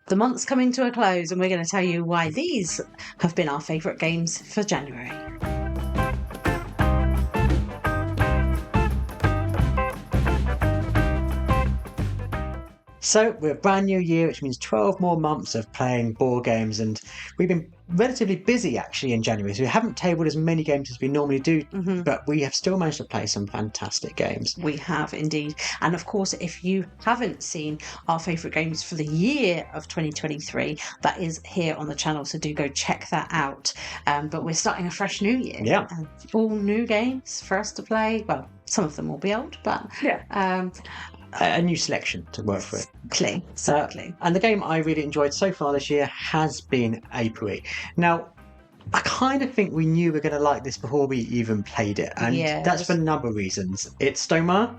The month's coming to a close, and we're going to tell you why these have been our favourite games for January. So we're a brand new year, which means 12 more months of playing board games, and we've been relatively busy actually in January, so we haven't tabled as many games as we normally do, but we have still managed to play some fantastic games. We have indeed. And of course, if you haven't seen our favourite games for the year of 2023, that is here on the channel, so do go check that out. But we're starting a fresh new year. Yeah. All new games for us to play. Well, some of them will be old, but a new selection to work with. Exactly. And the game I really enjoyed so far this year has been Apiary. Now, I kind of think we knew we were going to like this before we even played it, and that's for a number of reasons. It's Stonemaier.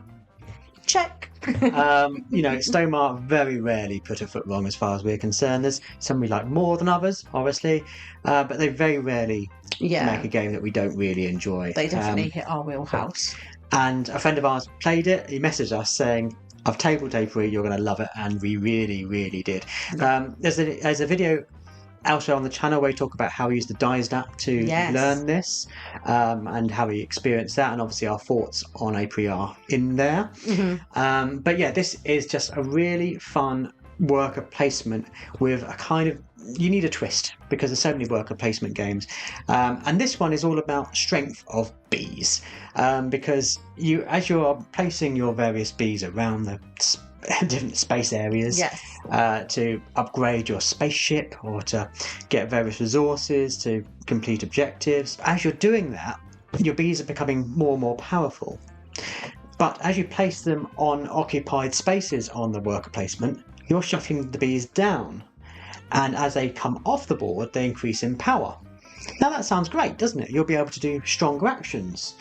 Check. Stonemaier very rarely put a foot wrong as far as we're concerned. There's some we like more than others, obviously, but they very rarely make a game that we don't really enjoy. They definitely hit our wheelhouse. And a friend of ours played it. He messaged us saying, I've tabled Apiary, you're going to love it. And we really, really did. There's a video elsewhere on the channel where we talk about how we used the Dice app to learn this, and how we experienced that. And obviously our thoughts on Apiary are in there. But yeah, this is just a really fun worker placement with a kind of, you need a twist because there's so many worker placement games, and this one is all about strength of bees, because as you're placing your various bees around the different space areas to upgrade your spaceship or to get various resources to complete objectives, as you're doing that, your bees are becoming more and more powerful. But as you place them on occupied spaces on the worker placement, you're shuffling the bees down, and as they come off the board, they increase in power. Now that sounds great, doesn't it? You'll be able to do stronger actions.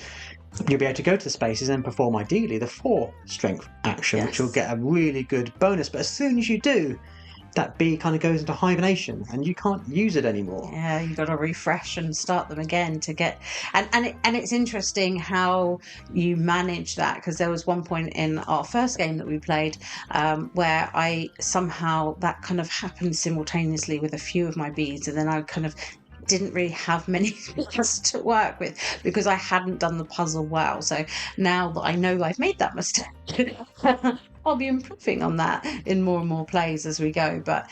You'll be able to go to the spaces and perform ideally the 4 strength action, which will get a really good bonus. But as soon as you do, that bee kind of goes into hibernation and you can't use it anymore. Yeah, you've got to refresh and start them again to get... And it's interesting how you manage that, because there was one point in our first game that we played where I somehow, that kind of happened simultaneously with a few of my bees, and then I kind of didn't really have many bees to work with because I hadn't done the puzzle well. So now that I know I've made that mistake, I'll be improving on that in more and more plays as we go. But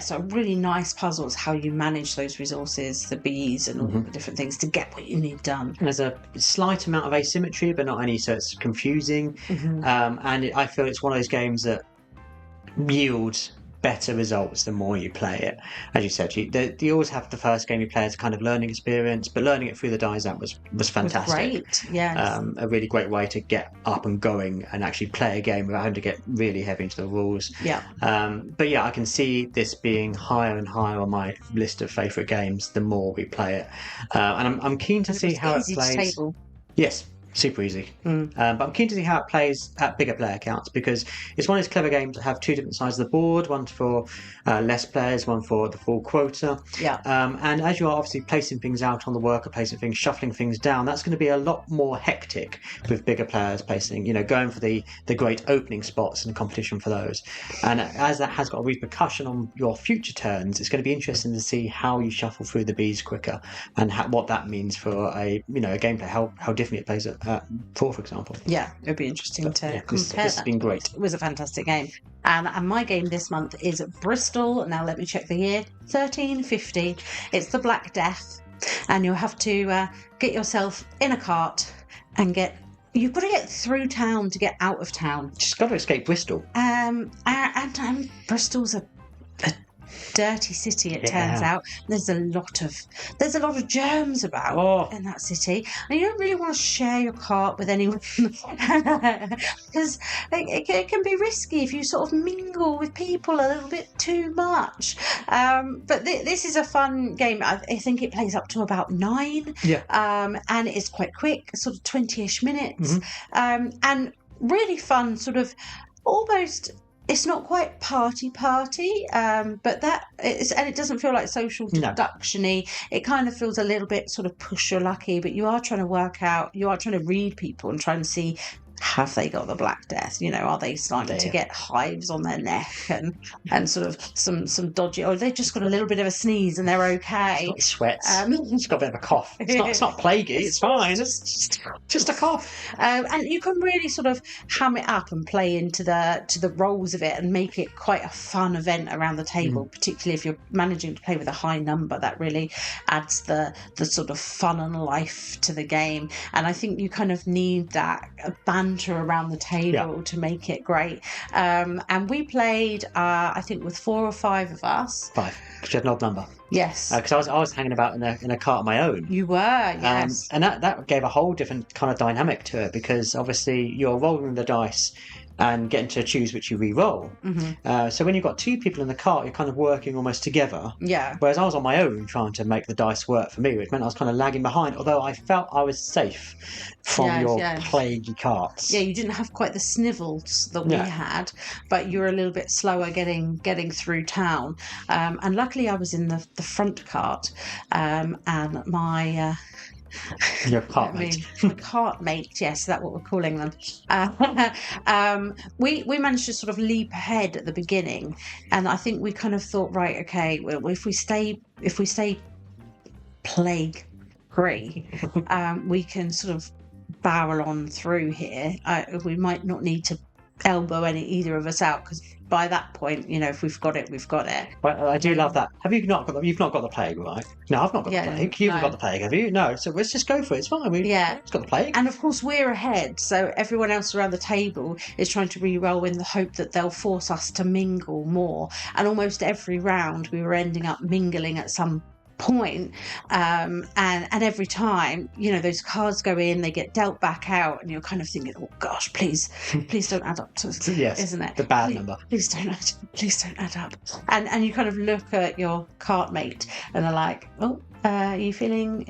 so really nice puzzles, how you manage those resources, the bees and all the different things to get what you need done. There's a slight amount of asymmetry, but not any, so it's confusing. I feel it's one of those games that yields better results the more you play it. As you said, you always have the first game you play as a kind of learning experience, but learning it through the Dice app was fantastic. Great, yes. A really great way to get up and going and actually play a game without having to get really heavy into the rules. But yeah, I can see this being higher and higher on my list of favourite games the more we play it, and I'm keen to see how it plays. Yes, super easy. But I'm keen to see how it plays at bigger player counts, because it's one of those clever games that have 2 different sides of the board, one for less players, one for the full quota. And as you are obviously placing things out on the worker, placing things, shuffling things down, that's going to be a lot more hectic with bigger players placing, going for the great opening spots and competition for those. And as that has got a repercussion on your future turns, it's going to be interesting to see how you shuffle through the bees quicker and what that means for a gameplay, how different it plays at 4, for example. Yeah, it would be interesting to compare. This has been great. It was a fantastic game. And my game this month is Bristol. Now let me check the year. 1350. It's the Black Death, and you'll have to get yourself in a cart and you've got to get through town to get out of town. Just got to escape Bristol. And Bristol's a dirty city, it turns out. There's a lot of germs about in that city, and you don't really want to share your cart with anyone because it can be risky if you sort of mingle with people a little bit too much. But this is a fun game. I think it plays up to about 9, and it's quite quick, sort of 20-ish minutes, and really fun, sort of almost. It's not quite party, but that is, and it doesn't feel like social deduction-y. It kind of feels a little bit sort of push your lucky, but you are trying to read people and try and see have they got the Black Death? You know, are they starting to get hives on their neck and sort of some dodgy, or they've just got a little bit of a sneeze and they're okay. It's sweats. It's got a bit of a cough. It's not plaguey. It's fine. It's just a cough. And you can really sort of ham it up and play into the roles of it and make it quite a fun event around the table, particularly if you're managing to play with a high number. That really adds the sort of fun and life to the game. And I think you kind of need that banter around the table to make it great. And we played, I think, with 4 or 5 of us. 5, because you had an odd number. Yes, because I was hanging about in a cart of my own. You were, yes. And that gave a whole different kind of dynamic to it, because obviously you're rolling the dice and getting to choose which you re-roll. So when you've got 2 people in the cart, you're kind of working almost together. Yeah. Whereas I was on my own trying to make the dice work for me, which meant I was kind of lagging behind, although I felt I was safe from your plaguey carts. Yeah, you didn't have quite the snivels that we had, but you were a little bit slower getting through town. And luckily I was in the front cart, and my... Your cart mate. My cart mate, yes, that's what we're calling them. We managed to sort of leap ahead at the beginning, and I think we kind of thought, right, okay, well, if we stay plague free, we can sort of barrel on through here. We might not need to elbow either of us out, because by that point, you know, if we've got it, we've got it. But I do love that. You've not got the plague, right? No, I've not got the plague. You've got the plague, have you? No. So let's just go for it. It's fine. We've got the plague. And of course, we're ahead. So everyone else around the table is trying to re-roll in the hope that they'll force us to mingle more. And almost every round, we were ending up mingling at some point, and every time, you know, those cards go in, they get dealt back out, and you're kind of thinking, oh gosh, please don't add up to it. Yes, isn't it the bad number? Please don't add up. And you kind of look at your cart mate and they're like, oh, are you feeling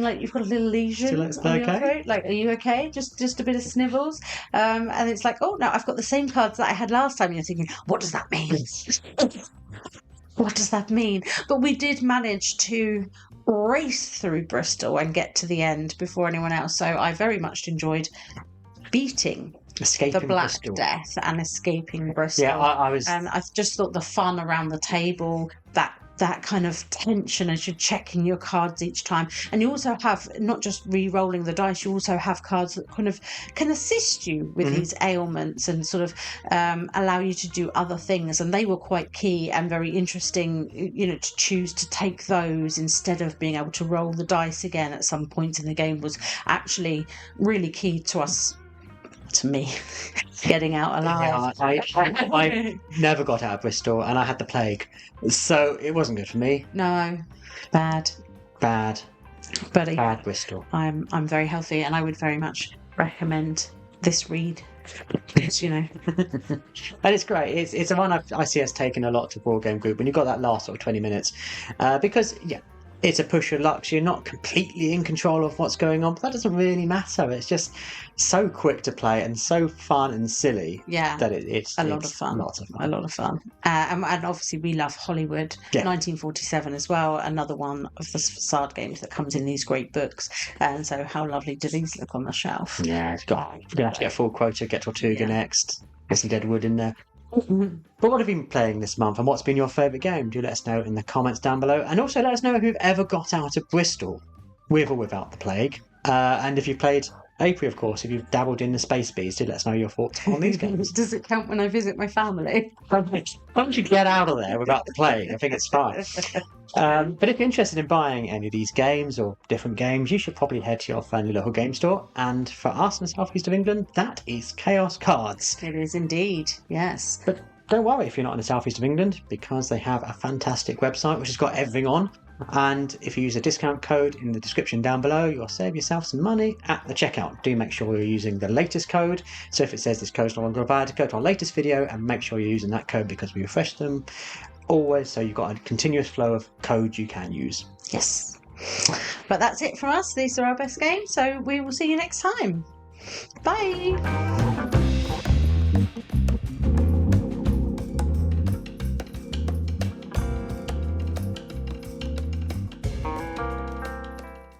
like you've got a little lesion on your throat? Like, are you okay? Just a bit of snivels? And it's like, oh no, I've got the same cards that I had last time. And you're thinking, what does that mean? What does that mean? But we did manage to race through Bristol and get to the end before anyone else. So I very much enjoyed beating the Black Death and escaping Bristol. Yeah, I was... And I just thought the fun around the table, that kind of tension as you're checking your cards each time. And you also have, not just re-rolling the dice, you also have cards that kind of can assist you with these ailments and sort of allow you to do other things. And they were quite key and very interesting, you know, to choose to take those instead of being able to roll the dice again at some point in the game was actually really key to me getting out alive. Yeah, I never got out of Bristol, and I had the plague, so it wasn't good for me. No, bad, buddy. Bad Bristol. I'm very healthy, and I would very much recommend this read. You know, and it's great. It's a one I see us taking a lot to Board Game Group when you've got that last sort of 20 minutes, because it's a push of luck. So you're not completely in control of what's going on, but that doesn't really matter. It's just so quick to play and so fun and silly. Yeah, that it's a lot of fun. A lot of fun. And obviously we love Hollywood, 1947 as well. Another one of the Facade games that comes in these great books. And so how lovely do these look on the shelf? Yeah, we're going to have to get a full quota, get Tortuga next. Get some Deadwood in there. But what have you been playing this month, and what's been your favourite game? Do let us know in the comments down below, and also let us know if you've ever got out of Bristol, with or without the plague. And if you've played Apiary, of course, if you've dabbled in the Space Bees, do let us know your thoughts on these games. Does it count when I visit my family? Once you get out of there without the plague, I think it's fine. But if you're interested in buying any of these games or different games, you should probably head to your friendly local game store. And for us in the southeast of England, that is Chaos Cards. It is indeed, yes. But don't worry if you're not in the southeast of England, because they have a fantastic website which has got everything on. And if you use a discount code in the description down below, you'll save yourself some money at the checkout. Do make sure you're using the latest code. So if it says this code's no longer valid, go to our latest video and make sure you're using that code, because we refresh them always, so you've got a continuous flow of code you can use. Yes. But that's it from us. These are our best games, so we will see you next time. Bye.